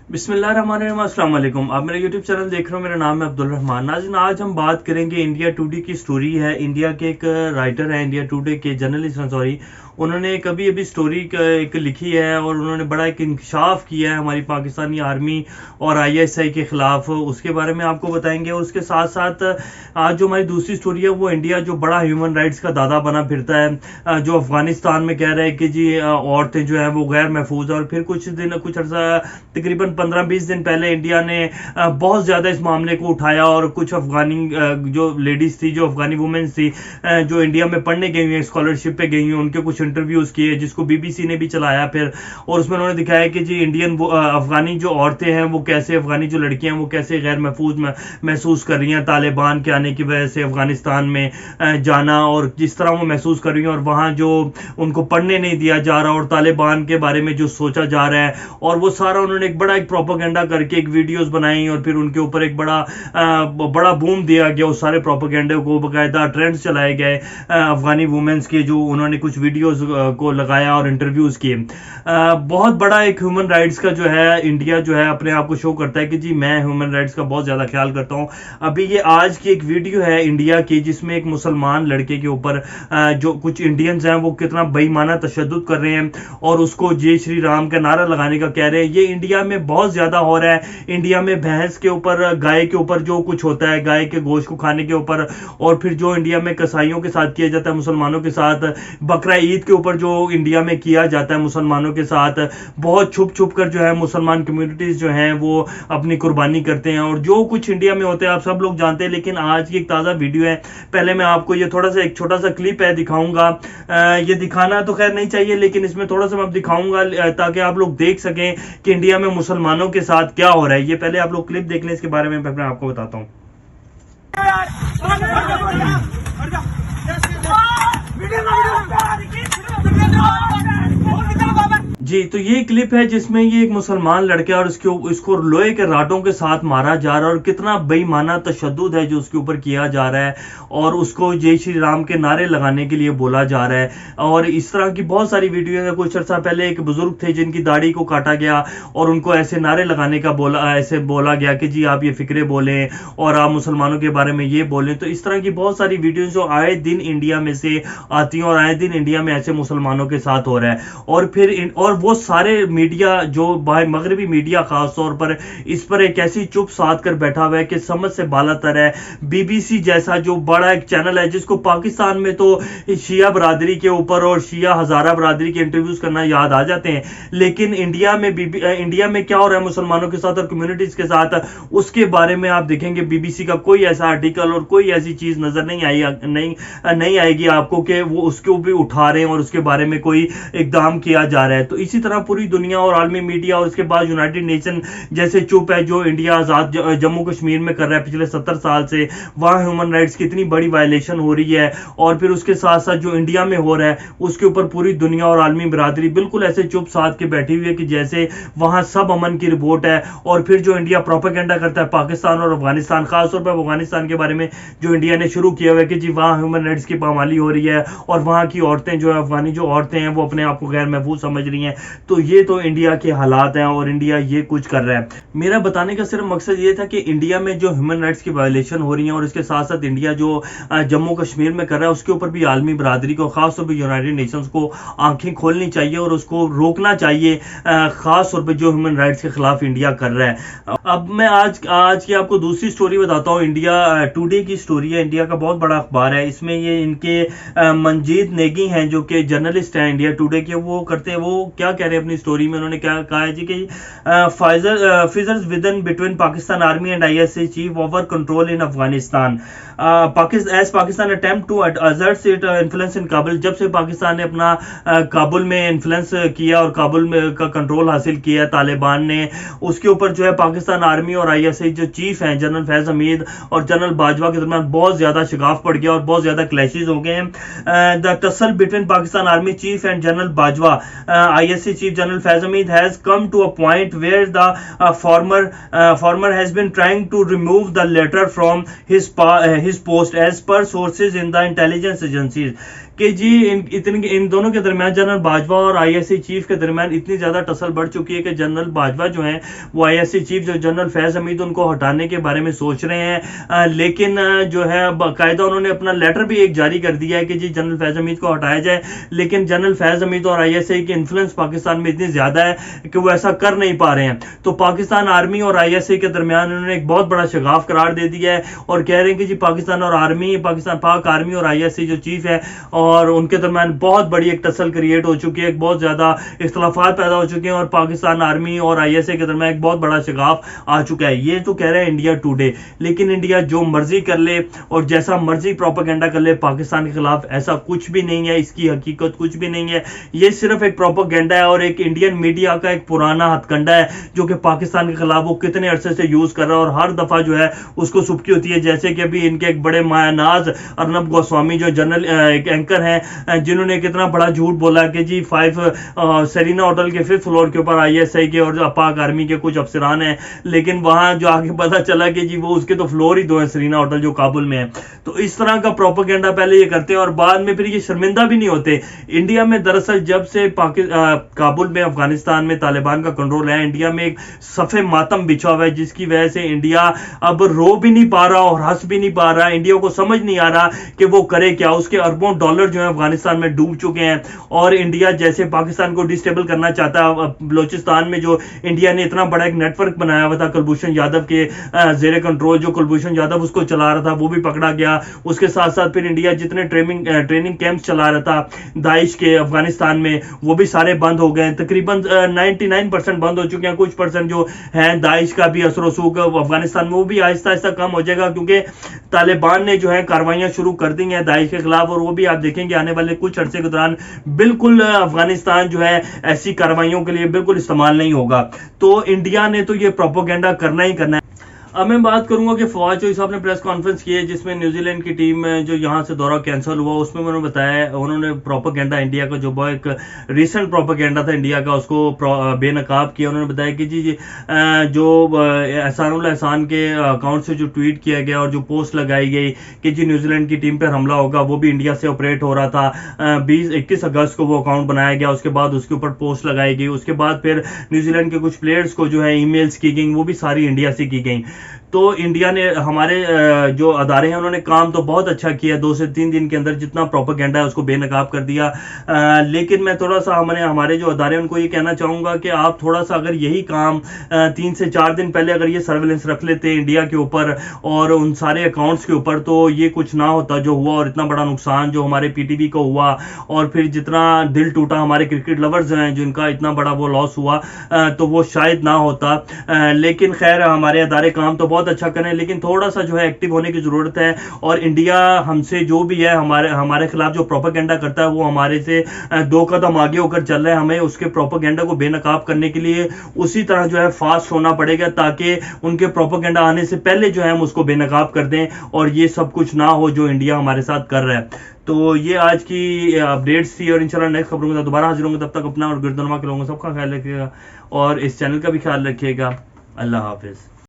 बिस्मिल्लाहिर्रहमानिर्रहीम, अस्सलाम वालेकुम। आप मेरा यूट्यूब चैनल देख रहे हो। मेरा नाम है अब्दुल रहमान। नाज़रीन, आज हम बात करेंगे इंडिया टुडे की स्टोरी है। इंडिया के एक राइटर हैं, इंडिया टुडे के जर्नलिस्ट हैं, सॉरी, उन्होंने कभी अभी स्टोरी एक लिखी है और उन्होंने बड़ा एक इंकशाफ किया है हमारी पाकिस्तानी आर्मी और आईएसआई के ख़िलाफ़। उसके बारे में आपको बताएंगे। और उसके साथ साथ आज जो हमारी दूसरी स्टोरी है वो इंडिया जो बड़ा ह्यूमन राइट्स का दादा बना फिरता है, जो अफ़गानिस्तान में कह रहा है कि जी औरतें जो हैं वो गैर महफूज है। और फिर कुछ अर्सा तकरीबन 15-20 दिन पहले इंडिया ने बहुत ज़्यादा इस मामले को उठाया और कुछ अफगानी जो लेडीज़ थी, जो अफगानी वुमेन्स थी, जो इंडिया में पढ़ने गई हुई हैं, स्कॉलरशिप पे गई हुई हैं, उनके कुछ इंटरव्यूज़ किए जिसको बीबीसी ने भी चलाया फिर। और उसमें उन्होंने दिखाया कि जी इंडियन अफगानी जो औरतें हैं वो कैसे, अफगानी जो लड़कियां हैं वो कैसे गैर महफूज महसूस कर रही हैं तालिबान के आने की वजह से अफगानिस्तान में जाना, और जिस तरह वो महसूस कर रही हैं और वहाँ जो उनको पढ़ने नहीं दिया जा रहा और तालिबान के बारे में जो सोचा जा रहा है, और वो सारा उन्होंने एक बड़ा एक प्रोपेगेंडा करके एक वीडियोस बनाई और फिर उनके ऊपर एक बड़ा बूम दिया गया। उस सारे प्रोपेगेंडे को बकायदा ट्रेंड्स चलाए गए अफगानी वुमेन्स के, जो उन्होंने कुछ वीडियोस को लगाया और इंटरव्यूज किए। बहुत बड़ा एक ह्यूमन राइट्स का जो है इंडिया जो है अपने आप को शो करता है कि जी मैं ह्यूमन राइट्स का बहुत ज़्यादा ख्याल करता हूँ। अभी ये आज की एक वीडियो है इंडिया की जिसमें एक मुसलमान लड़के के ऊपर जो कुछ इंडियंस हैं वो कितना बेईमाना तशद्दुद कर रहे हैं और उसको जय श्री राम का नारा लगाने का कह रहे हैं। ये इंडिया में बहुत ज़्यादा हो रहा है। इंडिया में भैंस के ऊपर, गाय के ऊपर जो कुछ होता है, गाय के गोश्त को खाने के ऊपर, और फिर जो इंडिया में कसाईयों के साथ किया जाता है, मुसलमानों के साथ बकरा ईद के ऊपर जो इंडिया में किया जाता है मुसलमानों के साथ, बहुत छुप छुप कर जो है मुसलमान कम्युनिटीज़ जो हैं वो अपनी कुर्बानी करते हैं। और जो कुछ इंडिया में होता है आप सब लोग जानते हैं। लेकिन आज की एक ताज़ा वीडियो है, पहले मैं आपको ये थोड़ा सा एक छोटा सा क्लिप है दिखाऊंगा। ये दिखाना तो खैर नहीं चाहिए लेकिन इसमें थोड़ा सा मैं दिखाऊंगा ताकि आप लोग देख सकें कि इंडिया में मुसलमानों के साथ क्या हो रहा है। ये पहले आप लोग क्लिप देख लें, इसके बारे में मैं आपको बताता हूँ। जी, तो ये क्लिप है जिसमें ये एक मुसलमान लड़का है और इसको लोहे के राडों के साथ मारा जा रहा है और कितना बेईमाना तशद्दुद है जो उसके ऊपर किया जा रहा है, और उसको जय श्री राम के नारे लगाने के लिए बोला जा रहा है। और इस तरह की बहुत सारी वीडियो है। कुछ अर्सा पहले एक बुजुर्ग थे जिनकी दाढ़ी को काटा गया और उनको ऐसे नारे लगाने का ऐसे बोला गया कि जी आप ये फिक्रे बोलें और आप मुसलमानों के बारे में ये बोलें। तो इस तरह की बहुत सारी वीडियो जो आए दिन इंडिया में से आती हैं और आए दिन इंडिया में ऐसे मुसलमानों के साथ हो रहा है। और फिर और वो सारे मीडिया जो मगरबी मीडिया खास तौर पर इस पर एक ऐसी चुप साध कर बैठा हुआ है कि समझ से बालातर है। बीबीसी जैसा जो बड़ा एक चैनल है जिसको पाकिस्तान में तो शिया बरादरी के ऊपर और शिया हजारा बरादरी के इंटरव्यूज करना याद आ जाते हैं, लेकिन इंडिया में क्या हो रहा है मुसलमानों के साथ और कम्युनिटीज के साथ, उसके बारे में आप देखेंगे बीबीसी का कोई ऐसा आर्टिकल और कोई ऐसी चीज नजर नहीं आएगी आपको कि वो उसको भी उठा रहे हैं और उसके बारे में कोई इकदाम किया जा रहा है। तो इसी तरह पूरी दुनिया और आलमी मीडिया और उसके बाद यूनाइटेड नेशन जैसे चुप है जो इंडिया आजाद जम्मू कश्मीर में कर रहा है पिछले 70 साल से, वहां ह्यूमन राइट्स की इतनी बड़ी वायलेशन हो रही है। और फिर उसके साथ साथ जो इंडिया में हो रहा है उसके ऊपर पूरी दुनिया और आलमी बिरादरी बिल्कुल ऐसे चुप साध के बैठी हुई है कि जैसे वहां सब अमन की रिपोर्ट है। और फिर जो इंडिया प्रोपेगेंडा करता है पाकिस्तान और अफगानिस्तान, खासतौर पर अफगानिस्तान के बारे में जो इंडिया ने शुरू किया हुआ है कि जी वहां ह्यूमन राइट्स की पामाली हो रही है और वहां की औरतें जो है, अफगानी जो औरतें हैं वो अपने आप को गैर महफूज समझ रही हैं। तो ये तो इंडिया के हालात हैं और इंडिया ये कुछ कर रहा है। मेरा बताने का सिर्फ मकसद ये था कि इंडिया में जो ह्यूमन राइट्स की वायलेशन हो रही है और इसके साथ साथ इंडिया जो जम्मू कश्मीर में कर रहा है उसके ऊपर भी आलमी बरादरी को, खासतौर पर यूनाइटेड नेशंस को आंखें खोलनी चाहिए और उसको रोकना चाहिए, खास तौर पर जो ह्यूमन राइट्स के खिलाफ इंडिया कर रहा है। अब मैं आज की आपको दूसरी स्टोरी बताता हूँ। इंडिया टुडे की स्टोरी है। इंडिया का बहुत बड़ा अखबार है। इसमें ये इनके मंजीत नेगी हैं जो कि जर्नलिस्ट हैं इंडिया टुडे के, वो करते हैं, वो क्या कह रहे हैं अपनी स्टोरी में। उन्होंने क्या कहा है जी कि fissures within between Pakistan army and ISI chief over control in Afghanistan as Pakistan attempt to assert it influence in Kabul. जब से पाकिस्तान ने अपना काबुल में इन्फ्लुएंस किया और काबुल में का कंट्रोल हासिल किया तालिबान ने, उसके ऊपर जो है पाकिस्तान आर्मी और आईएसआई जो चीफ हैं जनरल फैज हमीद और जनरल बाजवा के दरमियान बहुत ज्यादा शिगाफ पड़ गया और बहुत ज्यादा क्लैशेज हो गए हैं। The tussle between Pakistan army cheap and general Bajwa ISC Chief General Faiz Hamid has come to a point where the former has been trying to remove the latter from his post as per sources in the intelligence agencies. कि जी इन दोनों के दरमियान, general Bajwa और ISI chief के दरमियान इतनी ज्यादा tussle बढ़ चुकी है कि जनरल बाजवा जो है वो आईएसआई चीफ जो जनरल फैज हमीद उनको हटाने के बारे में सोच रहे हैं, लेकिन जो है बाकायदा उन्होंने अपना लेटर भी एक जारी कर दिया है कि जी जनरल फैज हमीद को हटाया जाए, लेकिन जनरल फैज हमीद और आईएसआई की इन्फ्लुएंस पाकिस्तान में इतनी ज्यादा है कि वो ऐसा कर नहीं पा रहे हैं। तो पाकिस्तान आर्मी और आईएसआई के दरमियान उन्होंने एक बहुत बड़ा शगाफ करार दे दिया है और कह रहे हैं कि जी पाकिस्तान और आर्मी, पाकिस्तान पाक आर्मी और आईएसआई जो चीफ है और उनके दरमियान बहुत बड़ी एक टसल क्रिएट हो चुकी है, बहुत ज्यादा इख्तलाफात पैदा हो चुके हैं और पाकिस्तान आर्मी और आईएसआई के दरमियान एक बहुत बड़ा शगाफ आ चुका है। ये तो कह रहे हैं इंडिया टुडे, लेकिन इंडिया जो मर्जी कर ले और जैसा मर्जी प्रोपेगेंडा कर ले, पाकिस्तान के खिलाफ ऐसा कुछ भी नहीं है, इसकी हकीकत कुछ भी नहीं है। ये सिर्फ एक प्रोपेगेंडा है और एक इंडियन मीडिया का एक पुराना हथकंडा है जो कि पाकिस्तान के खिलाफ वो कितने अरसे से यूज कर रहा है और हर दफा जो है उसको सुबकी होती है। जैसे कि अभी इनके एक बड़े मायानाज अर्नब गोस्वामी जो जनरल एक एंकर हैं, जिन्होंने कितना बड़ा झूठ बोला कि जी सेरिना होटल के 5th फ्लोर के ऊपर आईएसआई के और जो पाक आर्मी के कुछ अफसरान हैं, लेकिन वहां जो आगे पता चला कि जी वो उसके तो फ्लोर ही 2 है सेरिना होटल जो काबुल में है। तो इस तरह का प्रोपेगेंडा पहले ये करते हैं और बाद में फिर ये शर्मिंदा भी नहीं होते। इंडिया में दरअसल जब से काबुल में अफगानिस्तान में तालिबान का कंट्रोल है, इंडिया में एक सफ़े मातम बिछा हुआ है जिसकी वजह से इंडिया अब रो भी नहीं पा रहा और हंस भी नहीं पा रहा। इंडिया को समझ नहीं आ रहा कि वो करे क्या। उसके अरबों डॉलर जो है अफगानिस्तान में डूब चुके हैं और इंडिया जैसे पाकिस्तान को डिस्टेबल करना चाहता है। बलोचिस्तान में जो इंडिया ने इतना बड़ा एक नेटवर्क बनाया हुआ था कुलभूषण यादव के जेरे कंट्रोल, जो कुलभूषण यादव उसको चला रहा था वो भी पकड़ा गया। उसके साथ साथ फिर इंडिया जितने ट्रेनिंग कैंप्स चला रहा था दाइश के अफगानिस्तान में, वो भी सारे बंद हो गए। तकरीबन 99% बंद हो चुके हैं। कुछ परसेंट जो है दाइश का भी असर रसूख अफगानिस्तान में वो भी आहिस्ता आहिस्ता कम हो जाएगा, क्योंकि तालिबान ने जो है कार्रवाइयां शुरू कर दी हैं दाइश के खिलाफ और वो भी आप देखेंगे आने वाले कुछ अरसे के दौरान बिल्कुल अफगानिस्तान जो है ऐसी कार्रवाइयों के लिए बिल्कुल इस्तेमाल नहीं होगा। तो इंडिया ने तो ये प्रोपेगेंडा करना ही करना है। अब मैं बात करूंगा कि फवाद चौधरी साहब ने प्रेस कॉन्फ्रेंस की है जिसमें न्यूजीलैंड की टीम जो यहां से दौरा कैंसिल हुआ, उसमें उन्होंने बताया, उन्होंने प्रोपेगेंडा इंडिया का जो बहुत एक रीसेंट प्रोपेगेंडा था इंडिया का उसको बेनकाब किया। उन्होंने बताया कि जी जो एहसान के अकाउंट से जो ट्वीट किया गया और जो पोस्ट लगाई गई कि जी न्यूजीलैंड की टीम पर हमला होगा, वो भी इंडिया से ऑपरेट हो रहा था। 21 अगस्त को वो अकाउंट बनाया गया, उसके बाद उसके ऊपर पोस्ट लगाई गई, उसके बाद फिर न्यूजीलैंड के कुछ प्लेयर्स को जो है ईमेल्स की गई, वो भी सारी इंडिया से की गई। तो इंडिया ने, हमारे जो अदारे हैं उन्होंने काम तो बहुत अच्छा किया, 2 से 3 दिन के अंदर जितना प्रोपेगेंडा है उसको बेनकाब कर दिया। लेकिन मैं थोड़ा सा हमारे जो अदारे हैं उनको ये कहना चाहूँगा कि आप थोड़ा सा अगर यही काम 3 से 4 दिन पहले अगर ये सर्वेलेंस रख लेते इंडिया के ऊपर और उन सारे अकाउंट्स के ऊपर, तो ये कुछ ना होता जो हुआ और इतना बड़ा नुकसान जो हमारे पीटीवी को हुआ और फिर जितना दिल टूटा हमारे क्रिकेट लवर्स हैं जिनका इतना बड़ा वो लॉस हुआ, तो वो शायद ना होता। लेकिन खैर हमारे अदारे काम तो बहुत अच्छा करें, लेकिन थोड़ा सा जो है एक्टिव होने की जरूरत है। और इंडिया हमसे जो भी है हमारे खिलाफ जो प्रोपेगेंडा करता है वो हमारे से 2 कदम आगे होकर चल रहा है। हमें उसके प्रोपेगेंडा को बेनकाब करने के लिए उसी तरह जो है फास्ट होना पड़ेगा ताकि उनके प्रोपेगेंडा आने से पहले जो है हम उसको बेनकाब कर दें और ये सब कुछ ना हो जो इंडिया हमारे साथ कर रहा है। तो ये आज की अपडेट्स थी और इंशाल्लाह नेक्स्ट खबरों के साथ दोबारा हाजिर होंगे। तब तक अपना और गिरदनमा के लोगों सबका ख्याल रखिएगा और इस चैनल का भी ख्याल रखिएगा। अल्लाह हाफिज।